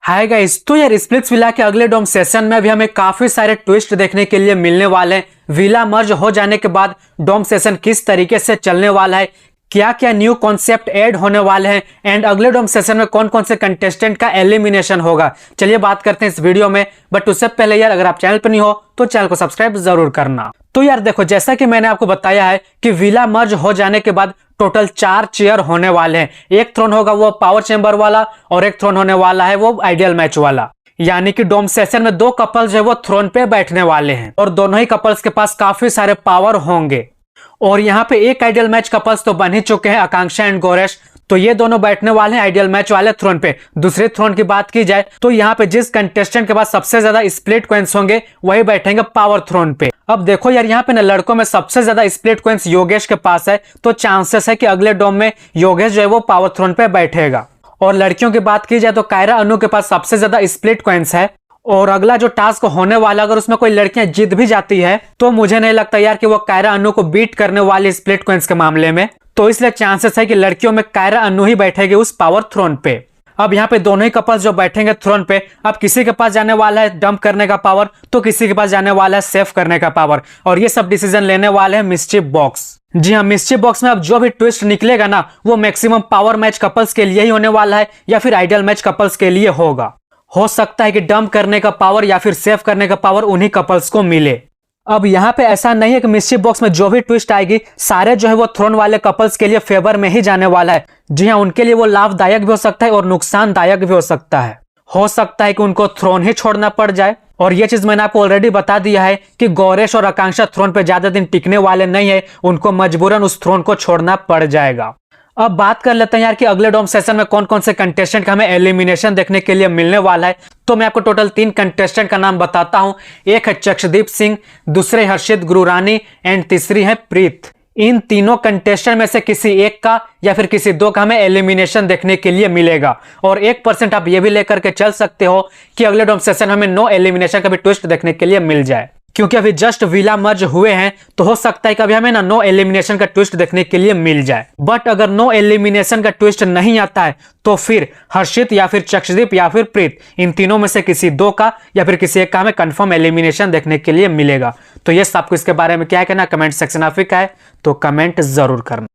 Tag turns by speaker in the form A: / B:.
A: Hi guys, तो यार Splitsvilla के अगले डोम सेशन में भी हमें काफी सारे ट्विस्ट देखने के लिए मिलने वाले हैं। विला मर्ज हो जाने के बाद डोम सेशन किस तरीके से चलने वाला है, क्या क्या न्यू कॉन्सेप्ट ऐड होने वाले हैं एंड अगले डोम सेशन में कौन कौन से कंटेस्टेंट का एलिमिनेशन होगा, चलिए बात करते हैं इस वीडियो में। बट उससे पहले यार अगर आप चैनल पर नहीं हो तो चैनल को सब्सक्राइब जरूर करना। तो यार देखो, जैसा कि मैंने आपको बताया है कि विला मर्ज हो जाने के बाद टोटल 4 चेयर होने वाले हैं। एक थ्रोन होगा वो पावर चेंबर वाला और एक थ्रोन होने वाला है वो आइडियल मैच वाला। यानी कि डोम सेशन में 2 कपल्स है वो थ्रोन पे बैठने वाले हैं और दोनों ही कपल्स के पास काफी सारे पावर होंगे। और यहाँ पे एक आइडियल मैच कपल्स तो बन ही चुके हैं, आकांक्षा एंड गोरेश, तो ये दोनों बैठने वाले हैं आइडियल मैच वाले थ्रोन पे। दूसरे थ्रोन की बात की जाए तो यहाँ पे जिस कंटेस्टेंट के पास सबसे ज्यादा स्प्लिट कॉइंस होंगे वही बैठेंगे पावर थ्रोन पे। अब देखो यार, यहाँ पे ना लड़कों में सबसे ज्यादा स्प्लिट कॉइंस योगेश के पास है, तो चांसेस है कि अगले डोम में योगेश जो है वो पावर थ्रोन पे बैठेगा। और लड़कियों की बात की जाए तो कायरा अनु के पास सबसे ज्यादा स्प्लिट कॉइंस है और अगला जो टास्क होने वाला अगर उसमें कोई लड़कियां जीत भी जाती है तो मुझे नहीं लगता यार कि वो कायरा अनु को बीट करने वाली स्प्लिट कॉइंस के मामले में। तो इसलिए चांसेस है कि लड़कियों में कायरा अनु ही बैठेगी उस पावर थ्रोन पे। अब यहाँ पे दोनों ही कपल्स जो बैठेंगे थ्रोन पे, अब किसी के पास जाने वाला है डंप करने का पावर तो किसी के पास जाने वाला है सेव करने का पावर, और ये सब डिसीजन लेने वाले हैं मिस्चिफ बॉक्स। जी हाँ, मिस्चिफ बॉक्स में अब जो भी ट्विस्ट निकलेगा ना वो मैक्सिमम पावर मैच कपल्स के लिए ही होने वाला है या फिर आइडियल मैच कपल्स के लिए होगा। हो सकता है कि डंप करने का पावर या फिर सेव करने का पावर उन्हीं कपल्स को मिले। अब यहाँ पे ऐसा नहीं है कि मिस्चिफ बॉक्स में जो भी ट्विस्ट आएगी सारे जो है वो थ्रोन वाले कपल्स के लिए फेवर में ही जाने वाला है। जी हाँ, उनके लिए वो लाभदायक भी हो सकता है और नुकसानदायक भी हो सकता है। हो सकता है कि उनको थ्रोन ही छोड़ना पड़ जाए, और ये चीज मैंने आपको ऑलरेडी बता दिया है कि गोरेश और आकांक्षा थ्रोन पे ज्यादा दिन टिकने वाले नहीं है, उनको मजबूरन उस थ्रोन को छोड़ना पड़ जाएगा। अब बात कर लेते हैं यार कि अगले डोम सेशन में कौन कौन से कंटेस्टेंट का हमें एलिमिनेशन देखने के लिए मिलने वाला है। तो मैं आपको टोटल 3 कंटेस्टेंट का नाम बताता हूं। एक है चक्षदीप सिंह, दूसरे हर्षित गुरुरानी एंड तीसरी है प्रीत। इन तीनों कंटेस्टेंट में से किसी एक का या फिर किसी 2 का हमें एलिमिनेशन देखने के लिए मिलेगा। और 1% आप ये भी लेकर के चल सकते हो कि अगले डोम सेशन हमें नो एलिमिनेशन का भी ट्विस्ट देखने के लिए मिल जाए, क्योंकि अभी जस्ट विला मर्ज हुए हैं तो हो सकता है कि अभी हमें ना नो एलिमिनेशन का ट्विस्ट देखने के लिए मिल जाए। बट अगर नो एलिमिनेशन का ट्विस्ट नहीं आता है तो फिर हर्षित या फिर चक्षदीप या फिर प्रीत, इन तीनों में से किसी 2 का या फिर किसी एक का हमें कंफर्म एलिमिनेशन देखने के लिए मिलेगा। तो ये आपको इसके बारे में क्या कहना, कमेंट सेक्शन आप का है तो कमेंट जरूर करना।